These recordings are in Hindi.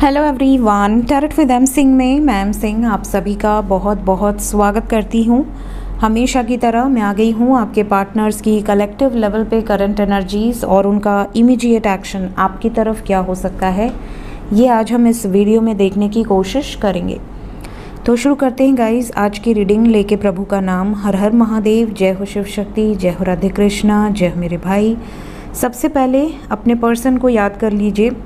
Hello everyone, tarot with M Singh में मैं एम सिंह आप सभी का बहुत बहुत स्वागत करती हूँ। हमेशा की तरह मैं आ गई हूँ आपके पार्टनर्स की कलेक्टिव लेवल पे करंट एनर्जीज़ और उनका इमीडिएट एक्शन आपकी तरफ क्या हो सकता है, ये आज हम इस वीडियो में देखने की कोशिश करेंगे। तो शुरू करते हैं गाइस आज की रीडिंग लेके प्रभु का नाम। हर हर महादेव, जय हो शिव शक्ति, जय हो राधे कृष्णा, जय हो मेरे भाई। सबसे पहले अपने पर्सन को याद कर लीजिए,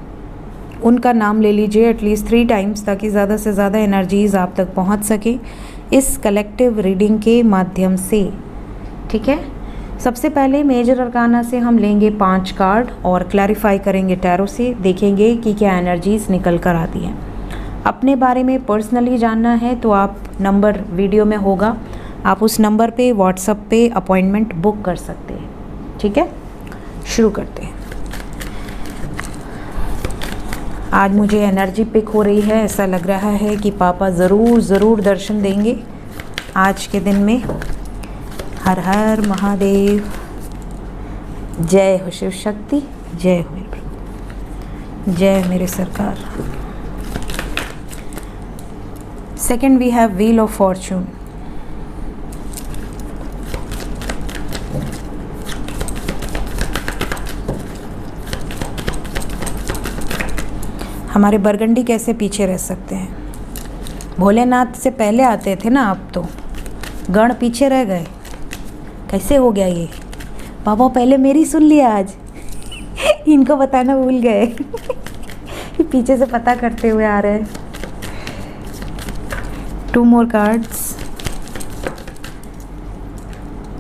उनका नाम ले लीजिए एटलीस्ट 3 टाइम्स ताकि ज़्यादा से ज़्यादा एनर्जीज़ आप तक पहुंच सके इस कलेक्टिव रीडिंग के माध्यम से। ठीक है, सबसे पहले मेजर अरकाना से हम लेंगे 5 कार्ड और क्लैरिफाई करेंगे टैरो से, देखेंगे कि क्या एनर्जीज़ निकल कर आती हैं। अपने बारे में पर्सनली जानना है तो आप नंबर वीडियो में होगा, आप उस नंबर पे व्हाट्सएप पे अपॉइंटमेंट बुक कर सकते हैं। ठीक है, शुरू करते हैं। आज मुझे एनर्जी पिक हो रही है, ऐसा लग रहा है कि पापा ज़रूर दर्शन देंगे आज के दिन में। हर हर महादेव, जय हो शिव शक्ति, जय हो मेरे प्रभु, जय मेरे सरकार। Second we have wheel of fortune. हमारे बरगंडी कैसे पीछे रह सकते हैं? भोलेनाथ से पहले आते थे ना, अब तो गण पीछे रह गए। कैसे हो गया ये? पापा पहले मेरी सुन लिया आज इनको बताना भूल गए पीछे से पता करते हुए आ रहे हैं। 2 मोर कार्ड्स।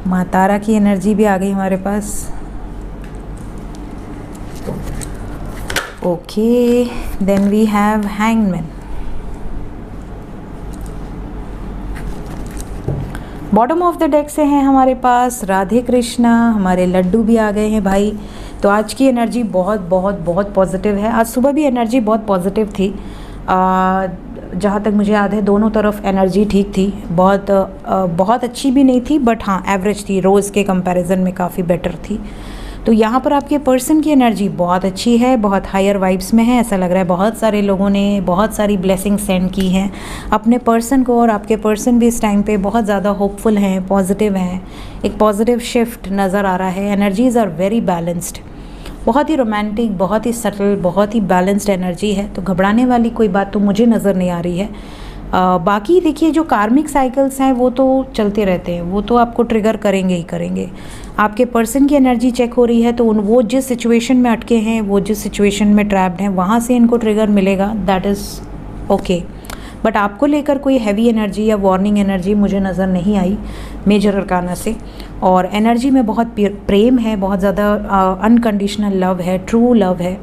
माँ तारा की एनर्जी भी आ गई हमारे पास। Okay, then we have hangman. Bottom of the deck से हैं हमारे पास राधे कृष्णा, हमारे लड्डू भी आ गए हैं भाई। तो आज की एनर्जी बहुत बहुत बहुत पॉजिटिव है। आज सुबह भी एनर्जी बहुत पॉजिटिव थी, जहाँ तक मुझे याद है दोनों तरफ एनर्जी ठीक थी। बहुत अच्छी भी नहीं थी, बट हाँ एवरेज थी, रोज़ के कंपैरिजन में काफ़ी बेटर थी। तो यहाँ पर आपके पर्सन की एनर्जी बहुत अच्छी है, बहुत हायर वाइब्स में है। ऐसा लग रहा है बहुत सारे लोगों ने बहुत सारी ब्लेसिंग सेंड की हैं अपने पर्सन को, और आपके पर्सन भी इस टाइम पे बहुत ज़्यादा होपफुल हैं, पॉजिटिव हैं। एक पॉजिटिव शिफ्ट नज़र आ रहा है। एनर्जीज़ आर वेरी बैलेंस्ड, बहुत ही रोमांटिक, बहुत ही सटल, बहुत ही बैलेंस्ड एनर्जी है। तो घबराने वाली कोई बात तो मुझे नज़र नहीं आ रही है। बाकी देखिए, जो कार्मिक साइकिल्स हैं वो तो चलते रहते हैं, वो तो आपको ट्रिगर करेंगे ही करेंगे। आपके पर्सन की एनर्जी चेक हो रही है तो वो जिस सिचुएशन में अटके हैं, वो जिस सिचुएशन में ट्रैप्ड हैं, वहाँ से इनको ट्रिगर मिलेगा, दैट इज़ ओके। बट आपको लेकर कोई हैवी एनर्जी या वार्निंग एनर्जी मुझे नज़र नहीं आई मेजर अरकाना से। और एनर्जी में बहुत प्रेम है, बहुत ज़्यादा अनकंडीशनल लव है, ट्रू लव है,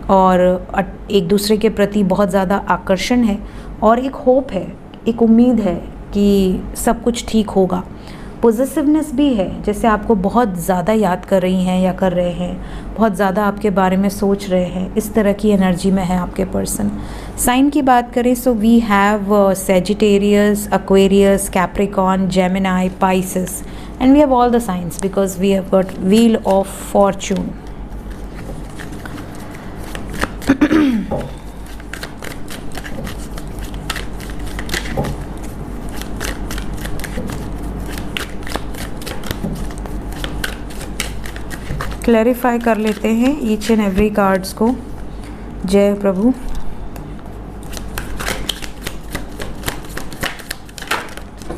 और एक दूसरे के प्रति बहुत ज़्यादा आकर्षण है, और एक होप है, एक उम्मीद है कि सब कुछ ठीक होगा। पॉजिटिवनेस भी है, जैसे आपको बहुत ज़्यादा याद कर रही हैं या कर रहे हैं, बहुत ज़्यादा आपके बारे में सोच रहे हैं, इस तरह की एनर्जी में है आपके पर्सन। साइन की बात करें so we have Sagittarius, Aquarius, Capricorn, Gemini, Pisces, and we have all the signs because we have got wheel of fortune. Clarify कर लेते हैं ईच एंड एवरी कार्ड्स को। जय प्रभु।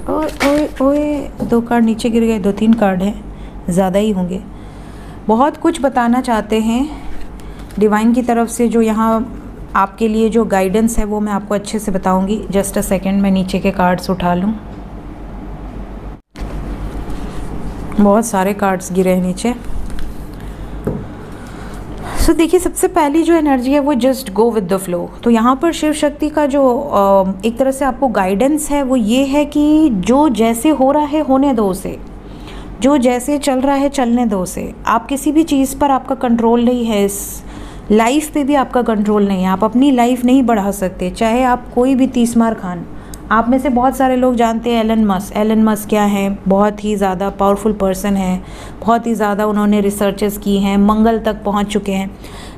ओए ओए 2 कार्ड नीचे गिर गए, 2-3 कार्ड हैं, ज़्यादा ही होंगे। बहुत कुछ बताना चाहते हैं डिवाइन की तरफ से, जो यहाँ आपके लिए जो गाइडेंस है वो मैं आपको अच्छे से बताऊंगी। जस्ट अ सेकेंड, मैं नीचे के कार्ड्स उठा लूँ। बहुत सारे कार्ड्स गिरे हैं नीचे। तो देखिए, सबसे पहली जो एनर्जी है वो just go with the flow. तो यहाँ पर शिव शक्ति का जो एक तरह से आपको गाइडेंस है वो ये है कि जो जैसे हो रहा है होने दो उसे, जो जैसे चल रहा है चलने दो उसे। आप किसी भी चीज़ पर आपका कंट्रोल नहीं है, इस लाइफ पे भी आपका कंट्रोल नहीं है। आप अपनी लाइफ नहीं बढ़ा सकते, चाहे आप कोई भी 30 मार खान। आप में से बहुत सारे लोग जानते हैं एलन मस्क क्या हैं, बहुत ही ज़्यादा पावरफुल पर्सन हैं, बहुत ही ज़्यादा उन्होंने रिसर्चेस की हैं, मंगल तक पहुंच चुके हैं।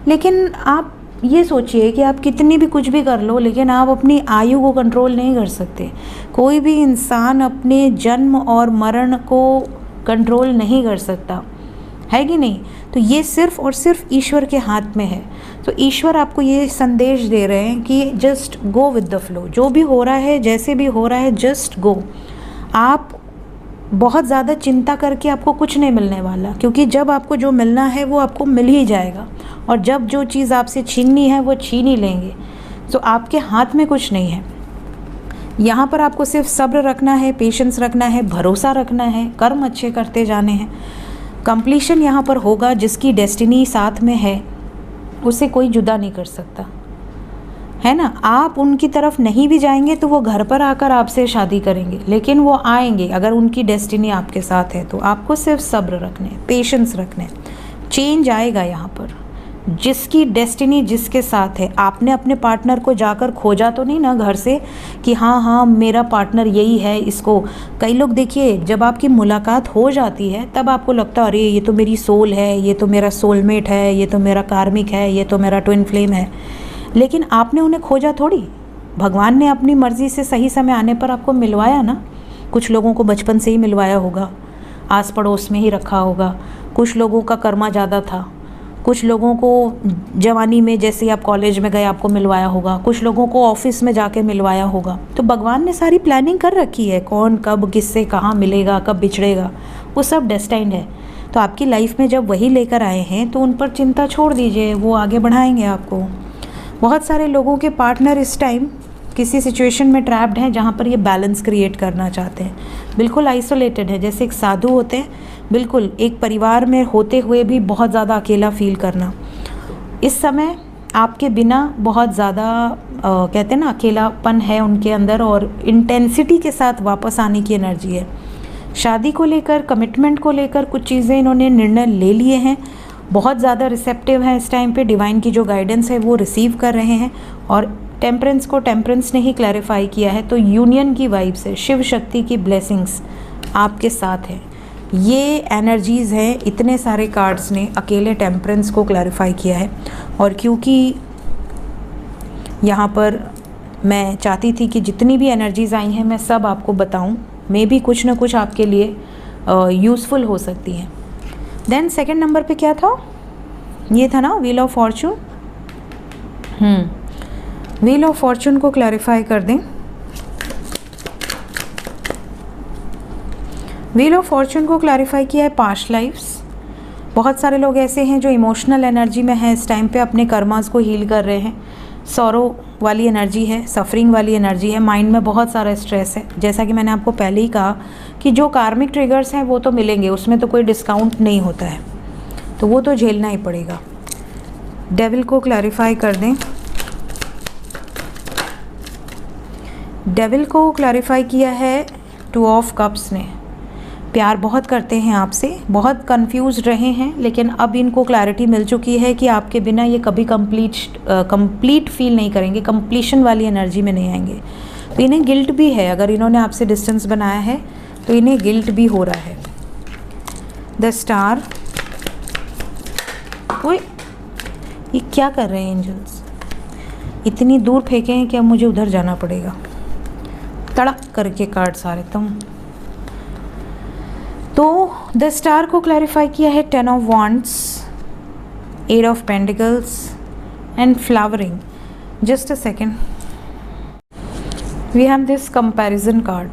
लेकिन आप ये सोचिए कि आप कितनी भी कुछ भी कर लो, लेकिन आप अपनी आयु को कंट्रोल नहीं कर सकते। कोई भी इंसान अपने जन्म और मरण को कंट्रोल नहीं कर सकता, है कि नहीं। तो ये सिर्फ और सिर्फ ईश्वर के हाथ में है। तो ईश्वर आपको ये संदेश दे रहे हैं कि just go with the flow, जो भी हो रहा है, जैसे भी हो रहा है, जस्ट गो। आप बहुत ज़्यादा चिंता करके आपको कुछ नहीं मिलने वाला, क्योंकि जब आपको जो मिलना है वो आपको मिल ही जाएगा, और जब जो चीज़ आपसे छीननी है वो छीन ही लेंगे। तो आपके हाथ में कुछ नहीं है। यहाँ पर आपको सिर्फ सब्र रखना है, पेशेंस रखना है, भरोसा रखना है, कर्म अच्छे करते जाने हैं। कंप्लीशन यहाँ पर होगा। जिसकी डेस्टिनी साथ में है उसे कोई जुदा नहीं कर सकता, है ना। आप उनकी तरफ नहीं भी जाएंगे तो वो घर पर आकर आपसे शादी करेंगे, लेकिन वो आएंगे अगर उनकी डेस्टिनी आपके साथ है। तो आपको सिर्फ सब्र रखने, पेशेंस रखने। चेंज आएगा यहाँ पर। जिसकी डेस्टिनी जिसके साथ है, आपने अपने पार्टनर को जाकर खोजा तो नहीं ना घर से कि हाँ मेरा पार्टनर यही है। इसको कई लोग देखिए, जब आपकी मुलाकात हो जाती है तब आपको लगता है अरे ये तो मेरी सोल है, ये तो मेरा सोलमेट है, ये तो मेरा कार्मिक है, ये तो मेरा ट्विन फ्लेम है। लेकिन आपने उन्हें खोजा थोड़ी, भगवान ने अपनी मर्ज़ी से सही समय आने पर आपको मिलवाया ना। कुछ लोगों को बचपन से ही मिलवाया होगा, आस पड़ोस में ही रखा होगा। कुछ लोगों का कर्मा ज़्यादा था, कुछ लोगों को जवानी में जैसे आप कॉलेज में गए आपको मिलवाया होगा, कुछ लोगों को ऑफिस में जाके मिलवाया होगा। तो भगवान ने सारी प्लानिंग कर रखी है, कौन कब किससे कहाँ मिलेगा, कब बिछड़ेगा, वो सब डेस्टाइन्ड है। तो आपकी लाइफ में जब वही लेकर आए हैं तो उन पर चिंता छोड़ दीजिए, वो आगे बढ़ाएंगे आपको। बहुत सारे लोगों के पार्टनर इस टाइम किसी सिचुएशन में ट्रैप्ड हैं जहाँ पर ये बैलेंस क्रिएट करना चाहते हैं। बिल्कुल आइसोलेटेड है, जैसे एक साधु होते हैं, बिल्कुल एक परिवार में होते हुए भी बहुत ज़्यादा अकेला फील करना। इस समय आपके बिना बहुत ज़्यादा कहते हैं ना अकेलापन है उनके अंदर, और इंटेंसिटी के साथ वापस आने की एनर्जी है। शादी को लेकर, कमिटमेंट को लेकर कुछ चीज़ें इन्होंने निर्णय ले लिए हैं। बहुत ज़्यादा रिसेप्टिव हैं इस टाइम पे, डिवाइन की जो गाइडेंस है वो रिसीव कर रहे हैं। और टेम्परेंस को टेम्परेंस ने ही क्लैरिफाई किया है। तो यूनियन की वाइब्स है, शिव शक्ति की ब्लेसिंग्स आपके साथ है। ये एनर्जीज़ हैं, इतने सारे कार्ड्स ने अकेले टेम्परेंस को क्लैरिफाई किया है। और क्योंकि यहाँ पर मैं चाहती थी कि जितनी भी एनर्जीज़ आई हैं मैं सब आपको बताऊँ, मे भी कुछ ना कुछ आपके लिए यूज़फुल हो सकती हैं। देन सेकंड नंबर पे क्या था, ये था ना wheel of Fortune. Wheel of Fortune को क्लैरिफाई कर दें। व्हील ऑफ फॉर्चून को क्लैरिफाई किया है पास्ट लाइफ्स। बहुत सारे लोग ऐसे हैं जो इमोशनल एनर्जी में हैं इस टाइम पे, अपने कर्मास को हील कर रहे हैं। सॉरो वाली एनर्जी है, सफरिंग वाली एनर्जी है, माइंड में बहुत सारा स्ट्रेस है। जैसा कि मैंने आपको पहले ही कहा कि जो कार्मिक ट्रिगर्स हैं वो तो मिलेंगे, उसमें तो कोई डिस्काउंट नहीं होता है, तो वो तो झेलना ही पड़ेगा। डेविल को क्लैरिफाई कर दें। डेविल को क्लैरिफाई किया है टू ऑफ कप्स ने। प्यार बहुत करते हैं आपसे, बहुत कंफ्यूज रहे हैं, लेकिन अब इनको क्लैरिटी मिल चुकी है कि आपके बिना ये कभी कंप्लीट फील नहीं करेंगे, कंप्लीशन वाली एनर्जी में नहीं आएंगे। तो इन्हें गिल्ट भी है, अगर इन्होंने आपसे डिस्टेंस बनाया है तो इन्हें गिल्ट भी हो रहा है। द स्टार, ओए ये क्या कर रहे हैं एंजल्स, इतनी दूर फेंके हैं कि अब मुझे उधर जाना पड़ेगा। तड़क करके कार्ड सारे तुम। तो द स्टार को क्लैरिफाई किया है 10 of wands, 8 of pentacles and flowering. Just a second, we have this comparison card.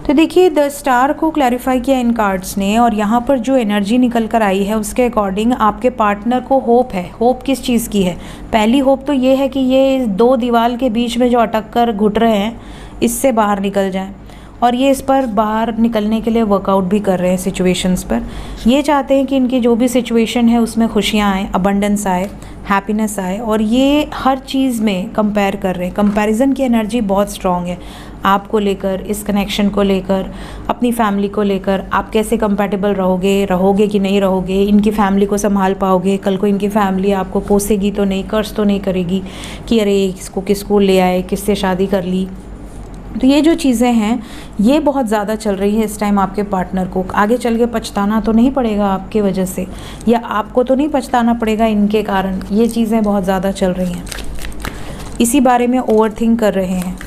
तो देखिए द स्टार को क्लैरिफाई किया इन कार्ड्स ने, और यहाँ पर जो एनर्जी निकल कर आई है उसके अकॉर्डिंग आपके पार्टनर को होप है। होप किस चीज़ की है? पहली होप तो ये है कि ये दो दीवार के बीच में जो अटक कर घुट रहे हैं इससे बाहर निकल जाएं, और ये इस पर बाहर निकलने के लिए वर्कआउट भी कर रहे हैं सिचुएशंस पर। ये चाहते हैं कि इनकी जो भी सिचुएशन है उसमें खुशियाँ आए, अबंडेंस आए, हैप्पीनेस आए, और ये हर चीज़ में कंपेयर कर रहे हैं। कंपैरिजन की एनर्जी बहुत स्ट्रॉन्ग है आपको लेकर, इस कनेक्शन को लेकर, अपनी फैमिली को लेकर। आप कैसे कंपैटिबल रहोगे कि नहीं रहोगे, इनकी फैमिली को संभाल पाओगे, कल को इनकी फैमिली आपको कोसेगी तो नहीं, कर्ज तो नहीं करेगी कि अरे इसको किसको ले आए, किससे शादी कर ली। तो ये जो चीज़ें हैं ये बहुत ज़्यादा चल रही है इस टाइम आपके पार्टनर को। आगे चल के पछताना तो नहीं पड़ेगा आपके वजह से, या आपको तो नहीं पछताना पड़ेगा इनके कारण। ये चीज़ें बहुत ज़्यादा चल रही हैं, इसी बारे में ओवरथिंक कर रहे हैं।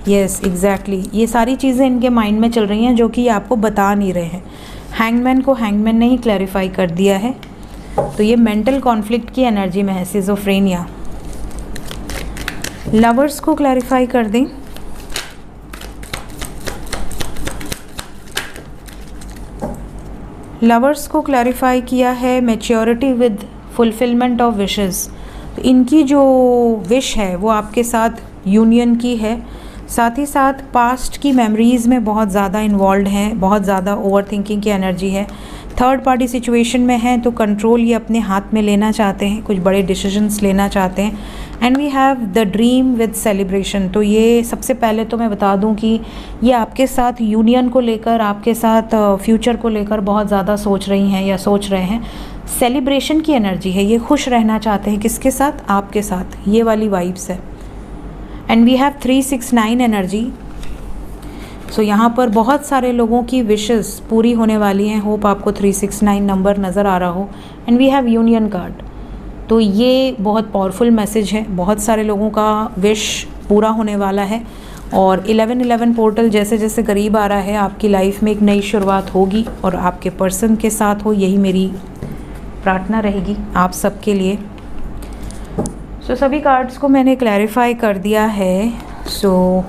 यस एग्जैक्टली, ये सारी चीज़ें इनके माइंड में चल रही हैं जो कि आपको बता नहीं रहे हैं। हैंगमैन को हैंगमैन ने ही क्लैरिफाई कर दिया है। तो ये मेंटल कॉन्फ्लिक्ट की एनर्जी में है, सिजोफ्रेनिया। लवर्स को क्लैरिफाई कर दें। लवर्स को क्लैरिफाई किया है maturity with fulfilment of wishes. तो इनकी जो विश है वो आपके साथ यूनियन की है, साथ ही साथ पास्ट की मेमोरीज़ में बहुत ज़्यादा इन्वॉल्व हैं, बहुत ज़्यादा ओवरथिंकिंग की एनर्जी है। थर्ड पार्टी सिचुएशन में है तो कंट्रोल ये अपने हाथ में लेना चाहते हैं, कुछ बड़े डिसीजंस लेना चाहते हैं। And we have the dream with celebration. तो ये सबसे पहले तो मैं बता दूं कि ये आपके साथ यूनियन को लेकर, आपके साथ फ्यूचर को लेकर बहुत ज़्यादा सोच रही हैं या सोच रहे हैं। सेलिब्रेशन की एनर्जी है, ये खुश रहना चाहते हैं। किसके साथ? आपके साथ। ये वाली वाइब्स है। And we have 369 energy. So यहाँ पर बहुत सारे लोगों की विशेस पूरी होने वाली हैं। होप आपको 369 नंबर नज़र आ रहा हो। And we have union card. तो ये बहुत पावरफुल मैसेज है, बहुत सारे लोगों का विश पूरा होने वाला है। और 1111 पोर्टल जैसे जैसे करीब आ रहा है, आपकी लाइफ में एक नई शुरुआत होगी और आपके पर्सन के साथ हो, यही मेरी प्रार्थना रहेगी आप सबके लिए। सो सभी कार्ड्स को मैंने क्लैरिफाई कर दिया है। सो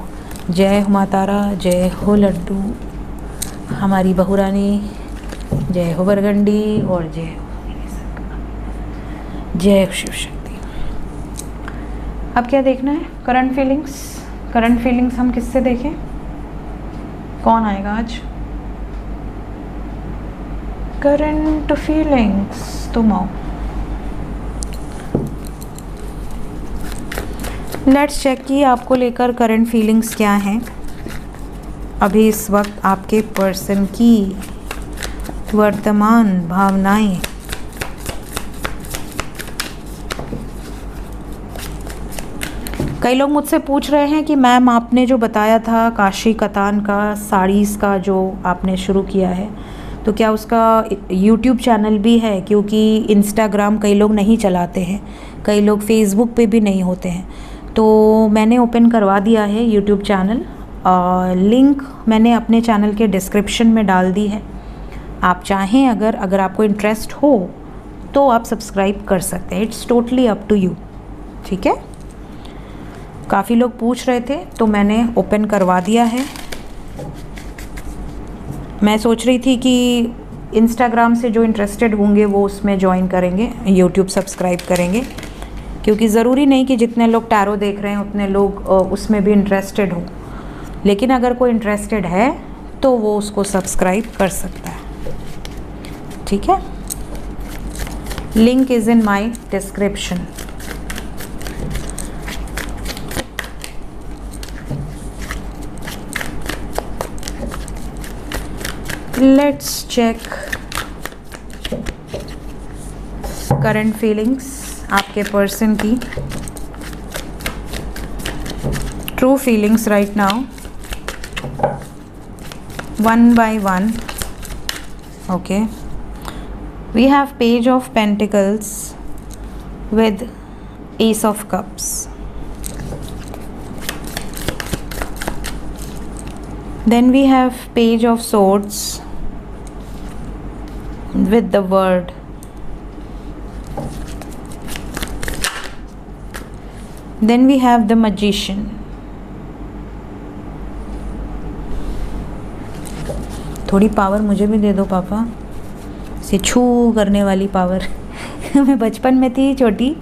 जय हो माँ तारा, जय हो लड्डू हमारी बहुरानी, जय हो बरगंडी और जय जय शिव शक्ति। अब क्या देखना है? Current feelings. करंट फीलिंग्स हम किससे देखें? कौन आएगा आज? करंट फीलिंग्स तुम आओ। लेट्स चेक कि आपको लेकर करंट फीलिंग्स क्या हैं अभी इस वक्त आपके पर्सन की वर्तमान भावनाएं। कई लोग मुझसे पूछ रहे हैं कि मैम आपने जो बताया था काशी कतान का, साड़ीज़ का जो आपने शुरू किया है, तो क्या उसका यूट्यूब चैनल भी है? क्योंकि इंस्टाग्राम कई लोग नहीं चलाते हैं, कई लोग फेसबुक पे भी नहीं होते हैं। तो मैंने ओपन करवा दिया है यूट्यूब चैनल। लिंक मैंने अपने चैनल के डिस्क्रिप्शन में डाल दी है। आप चाहें अगर आपको इंटरेस्ट हो तो आप सब्सक्राइब कर सकते हैं। It's totally up to you. ठीक है, काफ़ी लोग पूछ रहे थे तो मैंने ओपन करवा दिया है। मैं सोच रही थी कि इंस्टाग्राम से जो इंटरेस्टेड होंगे वो उसमें ज्वाइन करेंगे, यूट्यूब सब्सक्राइब करेंगे, क्योंकि ज़रूरी नहीं कि जितने लोग टैरो देख रहे हैं उतने लोग उसमें भी इंटरेस्टेड हों। लेकिन अगर कोई इंटरेस्टेड है तो वो उसको सब्सक्राइब कर सकता है। ठीक है, link is in my description. Let's check current feelings आपके पर्सन की, true feelings right now, one by one. Okay, we have page of pentacles with ace of cups, then we have page of swords with the word, then we have the magician। थोड़ी पावर मुझे भी दे दो पापा, से छू करने वाली पावर। मैं बचपन में थी छोटी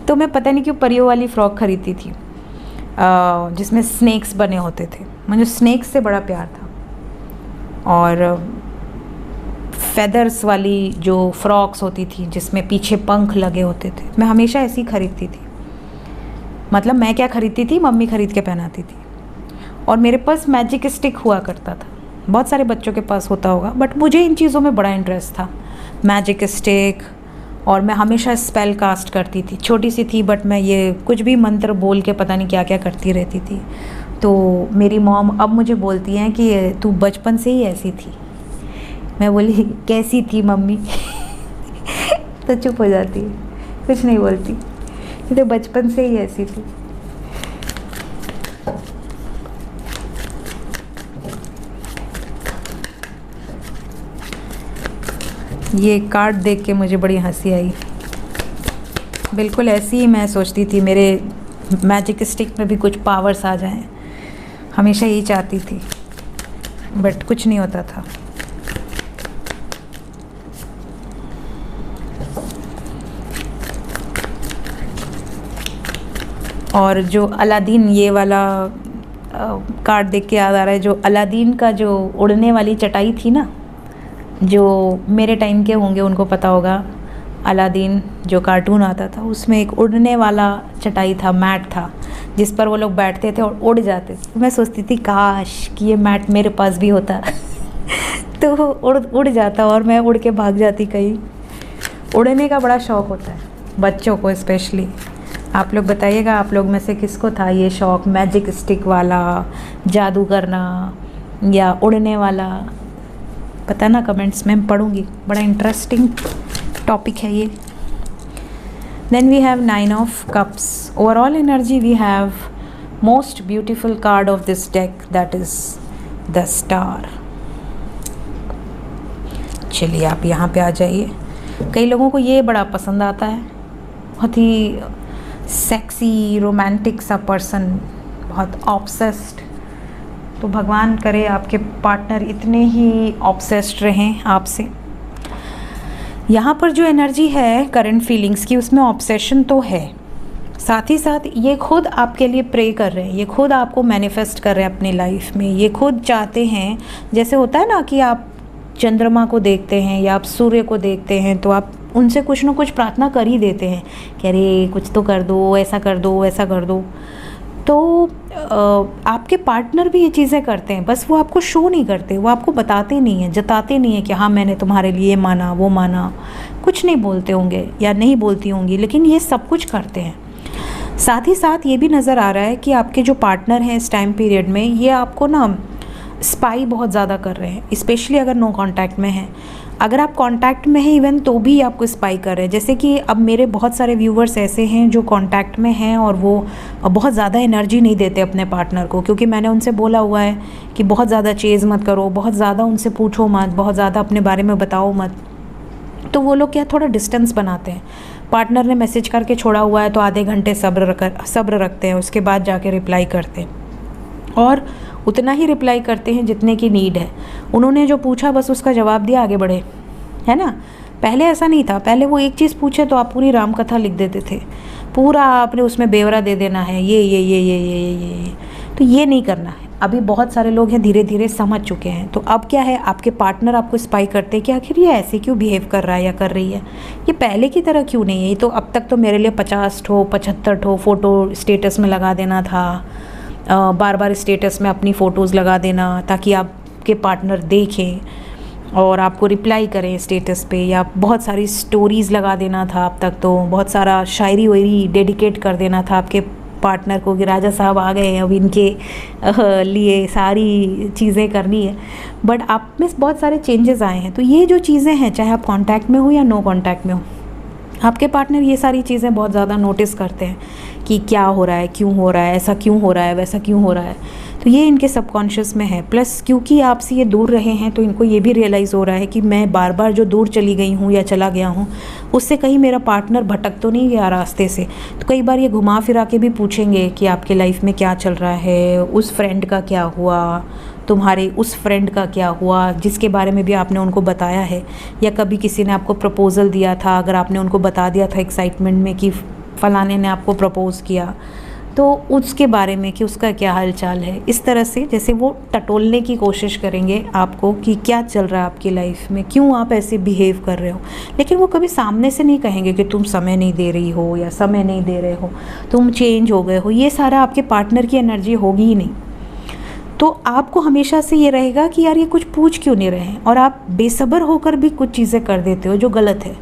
तो मैं पता नहीं क्यों परियों वाली फ्रॉक खरीदती थी जिसमें स्नेक्स बने होते थे। मुझे स्नेक्स से बड़ा प्यार था। और फेदर्स वाली जो फ्रॉक्स होती थी जिसमें पीछे पंख लगे होते थे, मैं हमेशा ऐसी खरीदती थी। मतलब मैं क्या खरीदती थी, मम्मी खरीद के पहनाती थी। और मेरे पास मैजिक स्टिक हुआ करता था, बहुत सारे बच्चों के पास होता होगा, बट मुझे इन चीज़ों में बड़ा इंटरेस्ट था, मैजिक स्टिक। और मैं हमेशा स्पेल कास्ट करती थी। छोटी सी थी बट मैं ये कुछ भी मंत्र बोल के पता नहीं क्या क्या करती रहती थी। तो मेरी मॉम अब मुझे बोलती हैं कि तू बचपन से ही ऐसी थी। मैं बोली कैसी थी मम्मी? तो चुप हो जाती है, कुछ नहीं बोलती, तो बचपन से ही ऐसी थी। ये कार्ड देख के मुझे बड़ी हंसी आई। बिल्कुल ऐसी ही मैं सोचती थी मेरे मैजिक स्टिक में भी कुछ पावर्स आ जाएं, हमेशा यही चाहती थी, बट कुछ नहीं होता था। और जो अलादीन, ये वाला कार्ड देख के याद आ रहा है, जो अलादीन का जो उड़ने वाली चटाई थी ना, जो मेरे टाइम के होंगे उनको पता होगा, अलादीन जो कार्टून आता था उसमें एक उड़ने वाला चटाई था, मैट था, जिस पर वो लोग बैठते थे और उड़ जाते थे। मैं सोचती थी काश कि ये मैट मेरे पास भी होता तो उड़ जाता और मैं उड़ के भाग जाती कहीं। उड़ने का बड़ा शौक़ होता है बच्चों को स्पेशली। आप लोग बताइएगा, आप लोग में से किसको था ये शौक़, मैजिक स्टिक वाला, जादू करना या उड़ने वाला? पता ना, कमेंट्स में पढ़ूँगी, बड़ा इंटरेस्टिंग टॉपिक है ये। Then we have 9 of cups. Overall energy we have most beautiful card of this deck, that is the star. चलिए आप यहाँ पे आ जाइए। कई लोगों को ये बड़ा पसंद आता है, बहुत ही सेक्सी रोमांटिक सा पर्सन, बहुत ऑब्सेस्ड। तो भगवान करे आपके पार्टनर इतने ही ऑब्सेस्ड रहें आपसे। यहाँ पर जो एनर्जी है करंट फीलिंग्स की, उसमें ऑब्सेशन तो है, साथ ही साथ ये खुद आपके लिए प्रे कर रहे हैं, ये खुद आपको मैनिफेस्ट कर रहे हैं अपनी लाइफ में। ये खुद चाहते हैं, जैसे होता है ना कि आप चंद्रमा को देखते हैं या आप सूर्य को देखते हैं तो आप उनसे कुछ ना कुछ प्रार्थना कर ही देते हैं कि अरे कुछ तो कर दो, ऐसा कर दो, ऐसा कर दो। तो आपके पार्टनर भी ये चीज़ें करते हैं, बस वो आपको शो नहीं करते, वो आपको बताते नहीं हैं, जताते नहीं हैं कि हाँ मैंने तुम्हारे लिए माना, वो माना, कुछ नहीं बोलते होंगे या नहीं बोलती होंगी, लेकिन ये सब कुछ करते हैं। साथ ही साथ ये भी नज़र आ रहा है कि आपके जो पार्टनर हैं इस टाइम पीरियड में, ये आपको ना स्पाई बहुत ज़्यादा कर रहे हैं, स्पेशली अगर नो कांटेक्ट में हैं। अगर आप कांटेक्ट में हैं इवन तो भी आपको स्पाई कर रहे हैं। जैसे कि अब मेरे बहुत सारे व्यूवर्स ऐसे हैं जो कांटेक्ट में हैं और वो बहुत ज़्यादा एनर्जी नहीं देते अपने पार्टनर को, क्योंकि मैंने उनसे बोला हुआ है कि बहुत ज़्यादा चेज़ मत करो, बहुत ज़्यादा उनसे पूछो मत, बहुत ज़्यादा अपने बारे में बताओ मत। तो वो लोग क्या थोड़ा डिस्टेंस बनाते हैं। पार्टनर ने मैसेज करके छोड़ा हुआ है तो आधे घंटे सब्र रखते हैं, उसके बाद जाके रिप्लाई करते हैं, और उतना ही रिप्लाई करते हैं जितने की नीड है। उन्होंने जो पूछा बस उसका जवाब दिया, आगे बढ़े, है ना। पहले ऐसा नहीं था, पहले वो एक चीज़ पूछे तो आप पूरी राम कथा लिख देते थे, पूरा आपने उसमें ब्यौरा दे देना है, ये। तो ये नहीं करना है। अभी बहुत सारे लोग हैं धीरे धीरे समझ चुके हैं। तो अब क्या है, आपके पार्टनर आपको स्पाई करते हैं कि आखिर ये ऐसे क्यों बिहेव कर रहा है या कर रही है, ये पहले की तरह क्यों नहीं है। ये तो अब तक तो मेरे लिए 50 ठो 75 ठो फ़ोटो स्टेटस में लगा देना था, बार बार स्टेटस में अपनी फ़ोटोज़ लगा देना ताकि आपके पार्टनर देखें और आपको रिप्लाई करें स्टेटस पे, या बहुत सारी स्टोरीज़ लगा देना था। अब तक तो बहुत सारा शायरी वायरी डेडिकेट कर देना था आपके पार्टनर को कि राजा साहब आ गए हैं, अब इनके लिए सारी चीज़ें करनी है। बट आप में बहुत सारे चेंजेस आए हैं। तो ये जो चीज़ें हैं, चाहे आप कांटेक्ट में हो या नो कांटेक्ट में हो, आपके पार्टनर ये सारी चीज़ें बहुत ज़्यादा नोटिस करते हैं कि क्या हो रहा है, क्यों हो रहा है, ऐसा क्यों हो रहा है, वैसा क्यों हो रहा है। तो ये इनके सबकॉन्शियस में है। प्लस क्योंकि आपसे ये दूर रहे हैं तो इनको ये भी रियलाइज़ हो रहा है कि मैं बार बार जो दूर चली गई हूँ या चला गया हूँ उससे कहीं मेरा पार्टनर भटक तो नहीं गया रास्ते से। तो कई बार ये घुमा फिरा के भी पूछेंगे कि आपके लाइफ में क्या चल रहा है, उस फ्रेंड का क्या हुआ, तुम्हारे उस फ्रेंड का क्या हुआ जिसके बारे में भी आपने उनको बताया है, या कभी किसी ने आपको प्रपोज़ल दिया था, अगर आपने उनको बता दिया था एक्साइटमेंट में कि फ़लाने ने आपको प्रपोज़ किया, तो उसके बारे में कि उसका क्या हाल चाल है। इस तरह से जैसे वो टटोलने की कोशिश करेंगे आपको कि क्या चल रहा है आपकी लाइफ में, क्यों आप ऐसे बिहेव कर रहे हो। लेकिन वो कभी सामने से नहीं कहेंगे कि तुम समय नहीं दे रही हो या समय नहीं दे रहे हो, तुम चेंज हो गए हो। ये सारा आपके पार्टनर की एनर्जी होगी ही नहीं। तो आपको हमेशा से ये रहेगा कि यार ये कुछ पूछ क्यों नहीं रहे हैं, और आप बेसब्र होकर भी कुछ चीज़ें कर देते हो जो गलत है।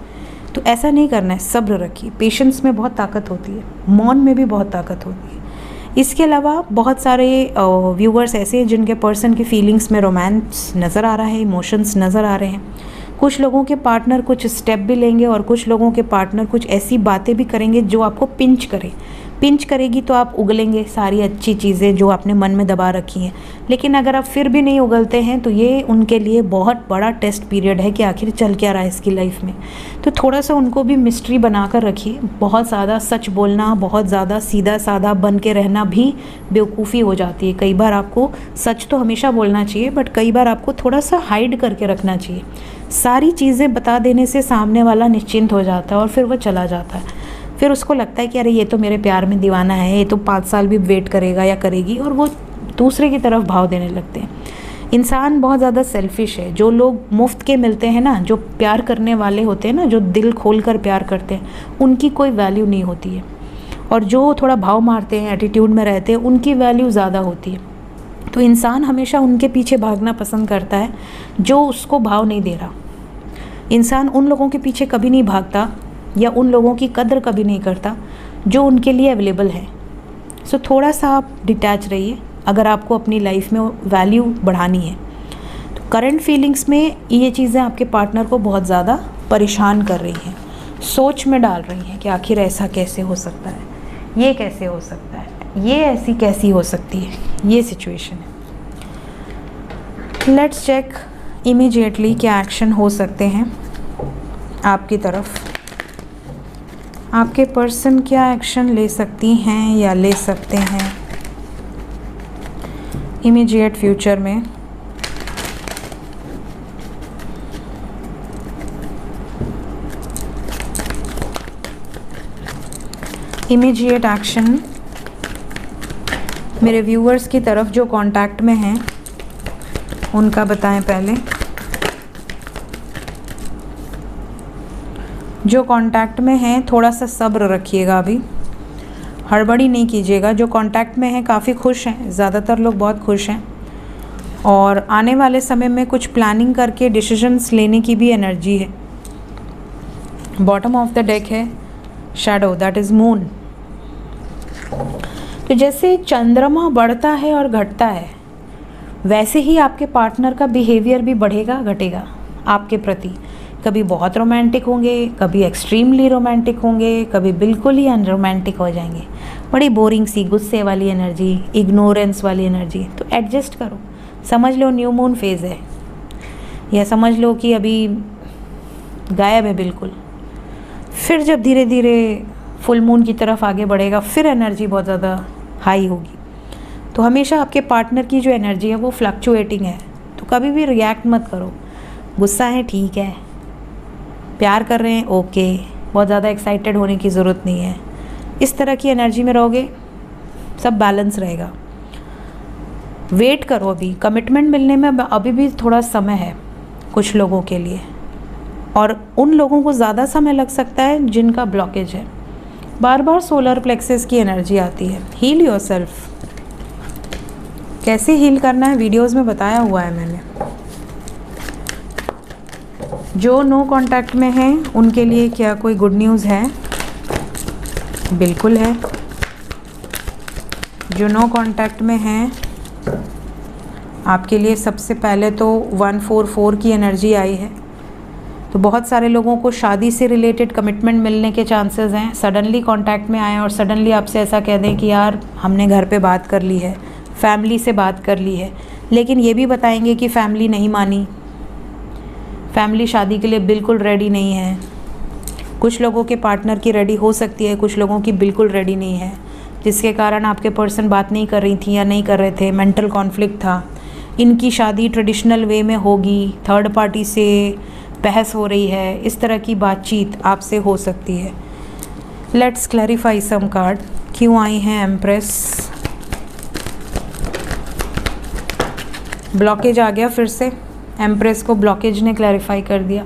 तो ऐसा नहीं करना है, सब्र रखिए। पेशेंस में बहुत ताकत होती है, मौन में भी बहुत ताकत होती है। इसके अलावा बहुत सारे व्यूवर्स ऐसे हैं जिनके पर्सन की फीलिंग्स में रोमांस नज़र आ रहा है, इमोशंस नज़र आ रहे हैं। कुछ लोगों के पार्टनर कुछ स्टेप भी लेंगे और कुछ लोगों के पार्टनर कुछ ऐसी बातें भी करेंगे जो आपको पिंच करेगी तो आप उगलेंगे सारी अच्छी चीज़ें जो आपने मन में दबा रखी हैं। लेकिन अगर आप फिर भी नहीं उगलते हैं तो ये उनके लिए बहुत बड़ा टेस्ट पीरियड है कि आखिर चल क्या रहा है इसकी लाइफ में। तो थोड़ा सा उनको भी मिस्ट्री बना कर रखिए। बहुत ज़्यादा सच बोलना, बहुत ज़्यादा सीधा साधा बन के रहना भी बेवकूफ़ी हो जाती है। कई बार आपको सच तो हमेशा बोलना चाहिए, बट कई बार आपको थोड़ा सा हाइड करके रखना चाहिए। सारी चीज़ें बता देने से सामने वाला निश्चिंत हो जाता है और फिर वो चला जाता है। फिर उसको लगता है कि अरे ये तो मेरे प्यार में दीवाना है, ये तो 5 साल भी वेट करेगा या करेगी, और वो दूसरे की तरफ भाव देने लगते हैं। इंसान बहुत ज़्यादा सेल्फिश है। जो लोग मुफ्त के मिलते हैं ना, जो प्यार करने वाले होते हैं ना, जो दिल खोल कर प्यार करते हैं, उनकी कोई वैल्यू नहीं होती है। और जो थोड़ा भाव मारते हैं, एटीट्यूड में रहते हैं, उनकी वैल्यू ज़्यादा होती है। तो इंसान हमेशा उनके पीछे भागना पसंद करता है जो उसको भाव नहीं दे रहा। इंसान उन लोगों के पीछे कभी नहीं भागता या उन लोगों की कदर कभी नहीं करता जो उनके लिए अवेलेबल है। सो थोड़ा सा आप डिटैच रहिए अगर आपको अपनी लाइफ में वैल्यू बढ़ानी है। तो करंट फीलिंग्स में ये चीज़ें आपके पार्टनर को बहुत ज़्यादा परेशान कर रही हैं, सोच में डाल रही हैं कि आखिर ऐसा कैसे हो सकता है, ये कैसे हो सकता है, ये ऐसी कैसी हो सकती है, ये सिचुएशन है। लेट्स चेक इमीडिएटली क्या एक्शन हो सकते हैं आपकी तरफ। आपके पर्सन क्या एक्शन ले सकती हैं या ले सकते हैं इमीडिएट फ्यूचर में। इमीडिएट एक्शन मेरे व्यूअर्स की तरफ जो कांटेक्ट में हैं उनका बताएं पहले। जो कांटेक्ट में हैं थोड़ा सा सब्र रखिएगा, अभी हड़बड़ी नहीं कीजिएगा। जो कांटेक्ट में हैं काफ़ी खुश हैं, ज़्यादातर लोग बहुत खुश हैं और आने वाले समय में कुछ प्लानिंग करके डिसीजंस लेने की भी एनर्जी है। बॉटम ऑफ द डेक है शैडो, दैट इज़ मून। तो जैसे चंद्रमा बढ़ता है और घटता है, वैसे ही आपके पार्टनर का बिहेवियर भी बढ़ेगा घटेगा आपके प्रति। कभी बहुत रोमांटिक होंगे, कभी एक्सट्रीमली रोमांटिक होंगे, कभी बिल्कुल ही अनरोमांटिक हो जाएंगे। बड़ी बोरिंग सी गुस्से वाली एनर्जी, इग्नोरेंस वाली एनर्जी। तो एडजस्ट करो, समझ लो न्यू मून फेज़ है, या समझ लो कि अभी गायब है बिल्कुल। फिर जब धीरे धीरे फुल मून की तरफ आगे बढ़ेगा, फिर एनर्जी बहुत ज़्यादा हाई होगी। तो हमेशा आपके पार्टनर की जो एनर्जी है वो फ्लक्चुएटिंग है। तो कभी भी रिएक्ट मत करो। गुस्सा है ठीक है, प्यार कर रहे हैं ओके, बहुत ज़्यादा एक्साइटेड होने की ज़रूरत नहीं है। इस तरह की एनर्जी में रहोगे सब बैलेंस रहेगा। वेट करो, अभी कमिटमेंट मिलने में अभी भी थोड़ा समय है कुछ लोगों के लिए, और उन लोगों को ज़्यादा समय लग सकता है जिनका ब्लॉकेज है। बार बार सोलर प्लेक्सेस की एनर्जी आती है। Heal yourself. कैसे हील करना है वीडियोस में बताया हुआ है मैंने। जो नो कांटेक्ट में हैं उनके लिए क्या कोई गुड न्यूज़ है? बिल्कुल है। जो नो कांटेक्ट में हैं आपके लिए सबसे पहले तो 144 की एनर्जी आई है। तो बहुत सारे लोगों को शादी से रिलेटेड कमिटमेंट मिलने के चांसेस हैं। सडनली कांटेक्ट में आए और सडनली आपसे ऐसा कह दें कि यार हमने घर पे बात कर ली है, फैमिली से बात कर ली है, लेकिन ये भी बताएंगे कि फैमिली नहीं मानी, फैमिली शादी के लिए बिल्कुल रेडी नहीं है। कुछ लोगों के पार्टनर की रेडी हो सकती है, कुछ लोगों की बिल्कुल रेडी नहीं है, जिसके कारण आपके पर्सन बात नहीं कर रही थी या नहीं कर रहे थे, मेंटल कॉन्फ्लिक्ट था। इनकी शादी ट्रेडिशनल वे में होगी, थर्ड पार्टी से बहस हो रही है, इस तरह की बातचीत आपसे हो सकती है। Let's clarify some card. क्यों आई हैं एम्प्रेस? ब्लॉकेज आ गया फिर से। एम्प्रेस को ब्लॉकेज ने क्लैरिफाई कर दिया।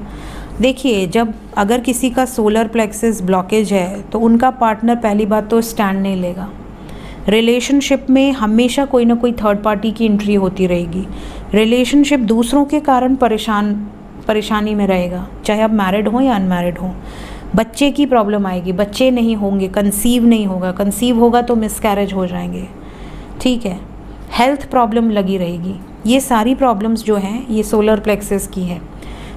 देखिए, जब अगर किसी का सोलर प्लेक्सेस ब्लॉकेज है तो उनका पार्टनर पहली बात तो स्टैंड नहीं लेगा। रिलेशनशिप में हमेशा कोई ना कोई थर्ड पार्टी की एंट्री होती रहेगी। रिलेशनशिप दूसरों के कारण परेशानी में रहेगा, चाहे आप मैरिड हो या अनमैरिड हो। बच्चे की प्रॉब्लम आएगी, बच्चे नहीं होंगे, कंसीव नहीं होगा, कंसीव होगा तो मिसकैरेज हो जाएंगे। ठीक है, हेल्थ प्रॉब्लम लगी रहेगी। ये सारी प्रॉब्लम्स जो हैं ये सोलर प्लेक्सस की है।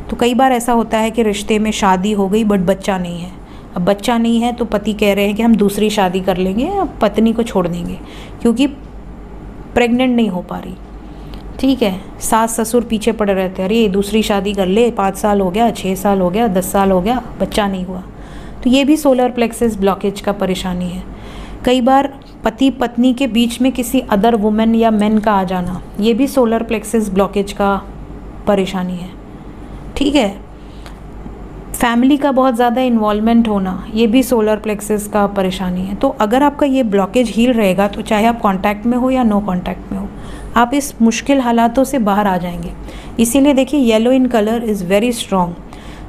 तो कई बार ऐसा होता है कि रिश्ते में शादी हो गई बट बच्चा नहीं है। अब बच्चा नहीं है तो पति कह रहे हैं कि हम दूसरी शादी कर लेंगे, अब पत्नी को छोड़ देंगे क्योंकि प्रेग्नेंट नहीं हो पा रही। ठीक है, सास ससुर पीछे पड़े रहते हैं, अरे दूसरी शादी कर ले, 5 साल हो गया, 6 साल हो गया, 10 साल हो गया, बच्चा नहीं हुआ। तो ये भी सोलर प्लेक्सस ब्लॉकेज का परेशानी है। कई बार पति पत्नी के बीच में किसी अदर वुमेन या मेन का आ जाना, ये भी सोलर प्लेक्सस ब्लॉकेज का परेशानी है। ठीक है, फैमिली का बहुत ज़्यादा इन्वॉल्वमेंट होना, ये भी सोलर प्लेक्सस का परेशानी है। तो अगर आपका ये ब्लॉकेज हील रहेगा तो चाहे आप कांटेक्ट में हो या नो कांटेक्ट में हो, आप इस मुश्किल हालातों से बाहर आ जाएंगे। इसीलिए देखिए, yellow in colour is very strong.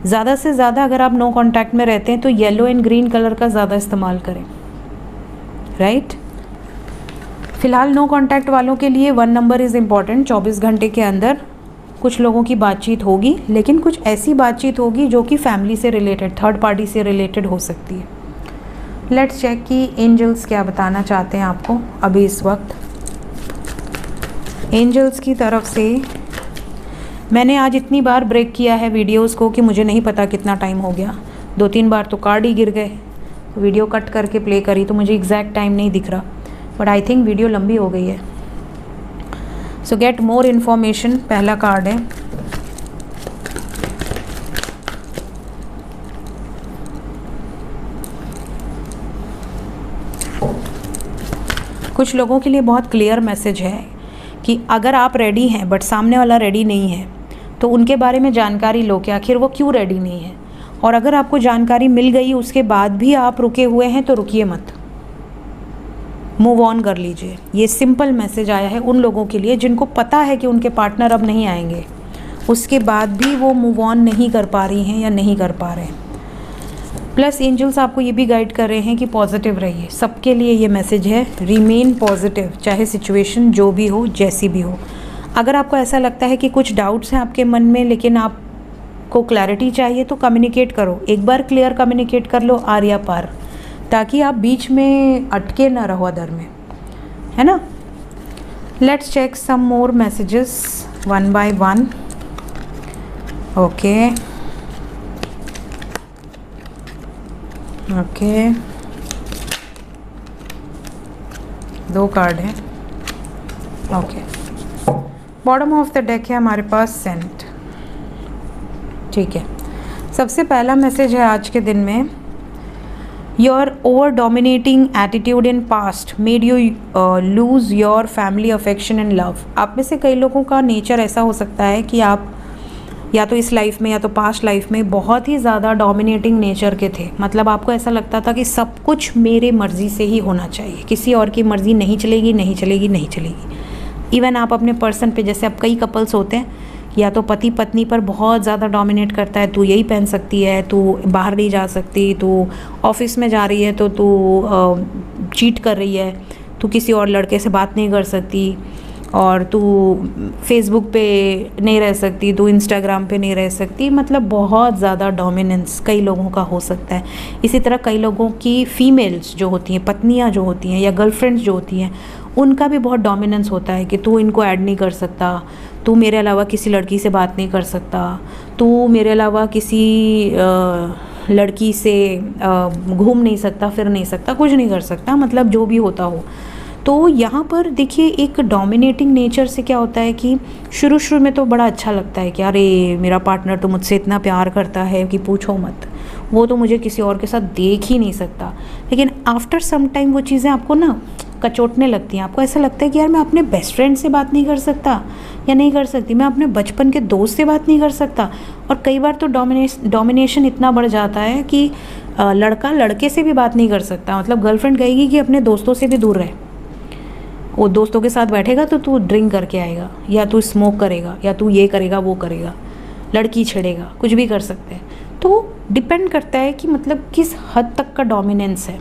ज़्यादा से ज़्यादा अगर आप नो कांटेक्ट में रहते हैं तो येलो एंड ग्रीन कलर का ज़्यादा इस्तेमाल करें, राइट। फ़िलहाल नो कांटेक्ट वालों के लिए 1 नंबर इज़ इम्पॉर्टेंट। 24 घंटे के अंदर कुछ लोगों की बातचीत होगी, लेकिन कुछ ऐसी बातचीत होगी जो कि फैमिली से रिलेटेड, थर्ड पार्टी से रिलेटेड हो सकती है। लेट्स चेक कि एंजल्स क्या बताना चाहते हैं आपको अभी इस वक्त। एंजल्स की तरफ से मैंने आज इतनी बार ब्रेक किया है वीडियोस को कि मुझे नहीं पता कितना टाइम हो गया। 2-3 बार तो कार्ड ही गिर गए। वीडियो कट करके प्ले करी तो मुझे एग्जैक्ट टाइम नहीं दिख रहा, बट आई थिंक वीडियो लंबी हो गई है। सो गेट मोर इन्फॉर्मेशन, पहला कार्ड है। कुछ लोगों के लिए बहुत क्लियर मैसेज है कि अगर आप रेडी हैं बट सामने वाला रेडी नहीं है तो उनके बारे में जानकारी लो कि आखिर वो क्यों रेडी नहीं है। और अगर आपको जानकारी मिल गई उसके बाद भी आप रुके हुए हैं तो रुकिए मत, मूव ऑन कर लीजिए। ये सिंपल मैसेज आया है उन लोगों के लिए जिनको पता है कि उनके पार्टनर अब नहीं आएंगे, उसके बाद भी वो मूव ऑन नहीं कर पा रही हैं या नहीं कर पा रहे हैं। प्लस एंजल्स आपको ये भी गाइड कर रहे हैं कि पॉजिटिव रहिए। सबके लिए ये मैसेज है, रिमेन पॉजिटिव, चाहे सिचुएशन जो भी हो, जैसी भी हो। अगर आपको ऐसा लगता है कि कुछ डाउट्स हैं आपके मन में लेकिन आपको क्लैरिटी चाहिए तो कम्युनिकेट करो। एक बार क्लियर कम्युनिकेट कर लो आर या पार, ताकि आप बीच में अटके ना रहो अदर में, है ना। Let's check some more messages 1 by 1। Okay okay, 2 card हैं। Okay, bottom of the deck है हमारे पास सेंट। ठीक है, सबसे पहला मैसेज है आज के दिन में, your over dominating attitude in past made you lose your family affection and love. आप में से कई लोगों का नेचर ऐसा हो सकता है कि आप या तो इस लाइफ में या तो पास्ट लाइफ में बहुत ही ज़्यादा डोमिनेटिंग नेचर के थे। मतलब आपको ऐसा लगता था कि सब कुछ मेरे मर्ज़ी से ही होना चाहिए, किसी और की मर्ज़ी नहीं चलेगी, नहीं चलेगी, नहीं चलेगी। इवन आप अपने पर्सन पे, जैसे अब कई कपल्स होते हैं, या तो पति पत्नी पर बहुत ज़्यादा डोमिनेट करता है, तू यही पहन सकती है, तू बाहर नहीं जा सकती, तू ऑफिस में जा रही है तो तू चीट कर रही है, तू किसी और लड़के से बात नहीं कर सकती, और तू फेसबुक पे नहीं रह सकती, तू इंस्टाग्राम पे नहीं रह सकती। मतलब बहुत ज़्यादा डोमिनेंस कई लोगों का हो सकता है। इसी तरह कई लोगों की फीमेल्स जो होती हैं, पत्नियां जो होती हैं या गर्लफ्रेंड्स जो होती हैं, उनका भी बहुत डोमिनेंस होता है कि तू इनको ऐड नहीं कर सकता, तू मेरे अलावा किसी लड़की से बात नहीं कर सकता, तू मेरे अलावा किसी लड़की से घूम नहीं सकता, फिर नहीं सकता, कुछ नहीं कर सकता, मतलब जो भी होता हो। तो यहाँ पर देखिए, एक डोमिनेटिंग नेचर से क्या होता है कि शुरू में तो बड़ा अच्छा लगता है कि अरे मेरा पार्टनर तो मुझसे इतना प्यार करता है कि पूछो मत, वो तो मुझे किसी और के साथ देख ही नहीं सकता। लेकिन आफ्टर सम टाइम वो चीज़ें आपको ना कचोटने लगती हैं। आपको ऐसा लगता है कि यार मैं अपने बेस्ट फ्रेंड से बात नहीं कर सकता या नहीं कर सकती, मैं अपने बचपन के दोस्त से बात नहीं कर सकता। और कई बार तो डोमिनेशन इतना बढ़ जाता है कि लड़का लड़के से भी बात नहीं कर सकता। मतलब गर्लफ्रेंड कहेगी कि अपने दोस्तों से भी दूर रहे, वो दोस्तों के साथ बैठेगा तो तू ड्रिंक करके आएगा, या तू स्मोक करेगा, या तू ये करेगा वो करेगा, लड़की छेड़ेगा, कुछ भी कर सकते हैं। तो डिपेंड करता है कि मतलब किस हद तक का डोमिनेंस है।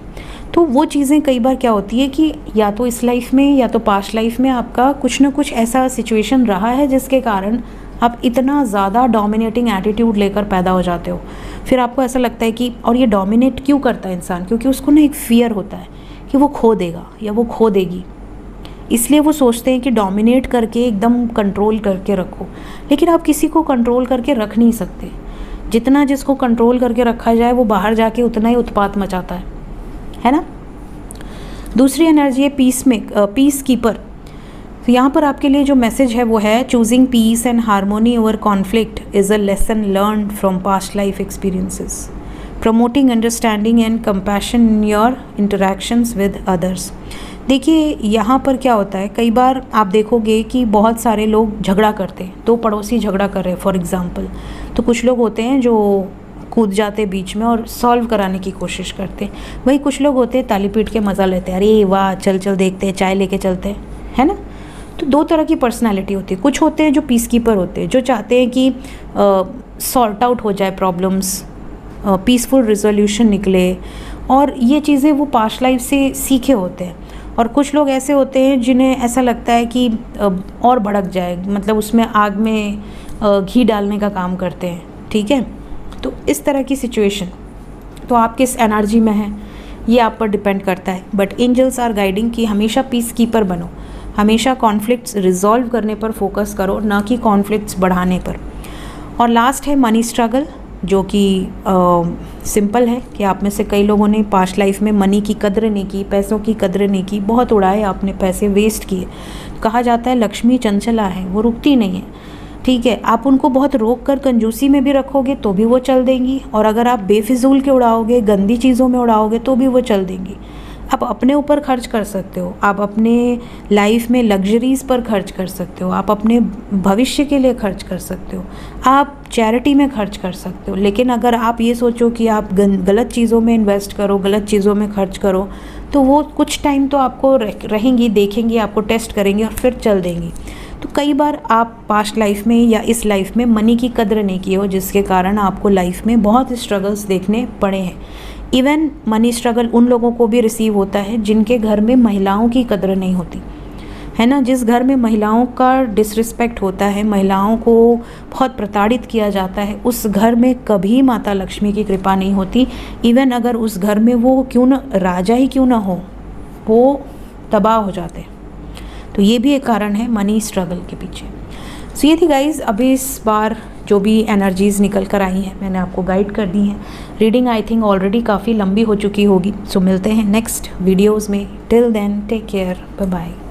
तो वो चीज़ें कई बार क्या होती है कि या तो इस लाइफ में या तो पास्ट लाइफ में आपका कुछ ना कुछ ऐसा सिचुएशन रहा है जिसके कारण आप इतना ज़्यादा डोमिनेटिंग एटीट्यूड लेकर पैदा हो जाते हो। फिर आपको ऐसा लगता है कि, और ये डोमिनेट क्यों करता है इंसान, क्योंकि उसको ना एक फियर होता है कि वो खो देगा या वो खो देगी, इसलिए वो सोचते हैं कि डोमिनेट करके एकदम कंट्रोल करके रखो, लेकिन आप किसी को कंट्रोल करके रख नहीं सकते। जितना जिसको कंट्रोल करके रखा जाए वो बाहर जाके उतना ही उत्पात मचाता है ना। दूसरी एनर्जी है पीस कीपर। तो यहाँ पर आपके लिए जो मैसेज है वो है, choosing peace and harmony over conflict is a lesson learn from past life experiences, promoting understanding and compassion in your interactions with others. देखिए यहाँ पर क्या होता है, कई बार आप देखोगे कि बहुत सारे लोग झगड़ा करते हैं, दो पड़ोसी झगड़ा कर रहे हैं फॉर एग्ज़ाम्पल, तो कुछ लोग होते हैं जो कूद जाते बीच में और सॉल्व कराने की कोशिश करते हैं। वही कुछ लोग होते हैं ताली पीट के मज़ा लेते हैं, अरे वाह चल चल देखते हैं, चाय लेके चलते हैं, है ना। तो दो तरह की पर्सनालिटी होती है। कुछ होते हैं जो पीस कीपर होते हैं, जो चाहते हैं कि सॉर्ट आउट हो जाए प्रॉब्लम्स, पीसफुल रिजोल्यूशन निकले, और ये चीज़ें वो पास्ट लाइफ से सीखे होते हैं। और कुछ लोग ऐसे होते हैं जिन्हें ऐसा लगता है कि और भड़क जाए, मतलब उसमें आग में घी डालने का काम करते हैं, ठीक है। तो इस तरह की सिचुएशन, तो आप किस एनर्जी में हैं ये आप पर डिपेंड करता है। बट एंजल्स आर गाइडिंग कि हमेशा पीस कीपर बनो, हमेशा कॉन्फ्लिक्ट्स रिजॉल्व करने पर फोकस करो, ना कि कॉन्फ्लिक्ट्स बढ़ाने पर। और लास्ट है मनी स्ट्रगल, जो कि सिंपल है कि आप में से कई लोगों ने पास्ट लाइफ में मनी की कद्र नहीं की, पैसों की कद्र नहीं की, बहुत उड़ाए आपने, पैसे वेस्ट किए। कहा जाता है लक्ष्मी चंचला है, वो रुकती नहीं है, ठीक है। आप उनको बहुत रोक कर कंजूसी में भी रखोगे तो भी वो चल देंगी, और अगर आप बेफिजूल के उड़ाओगे, गंदी चीज़ों में उड़ाओगे तो भी वो चल देंगी। आप अपने ऊपर खर्च कर सकते हो, आप अपने लाइफ में लग्जरीज़ पर खर्च कर सकते हो, आप अपने भविष्य के लिए खर्च कर सकते हो, आप चैरिटी में खर्च कर सकते हो। लेकिन अगर आप ये सोचो कि आप गलत चीज़ों में इन्वेस्ट करो, गलत चीज़ों में खर्च करो, तो वो कुछ टाइम तो आपको रहेंगी, देखेंगी, आपको टेस्ट करेंगी और फिर चल देंगी। तो कई बार आप पास्ट लाइफ में या इस लाइफ में मनी की कद्र नहीं की हो, जिसके कारण आपको लाइफ में बहुत स्ट्रगल्स देखने पड़े हैं। इवन मनी स्ट्रगल उन लोगों को भी रिसीव होता है जिनके घर में महिलाओं की कद्र नहीं होती, है ना। जिस घर में महिलाओं का डिसरिस्पेक्ट होता है, महिलाओं को बहुत प्रताड़ित किया जाता है, उस घर में कभी माता लक्ष्मी की कृपा नहीं होती। इवन अगर उस घर में वो क्यों न राजा ही क्यों ना हो, वो तबाह हो जाते हैं। तो ये भी एक कारण है मनी स्ट्रगल के पीछे। सो ये थी गाइज अभी इस बार जो भी एनर्जीज़ निकल कर आई हैं, मैंने आपको गाइड कर दी हैं। रीडिंग आई थिंक ऑलरेडी काफ़ी लंबी हो चुकी होगी। सो मिलते हैं नेक्स्ट वीडियोज़ में। Till then take care, bye bye.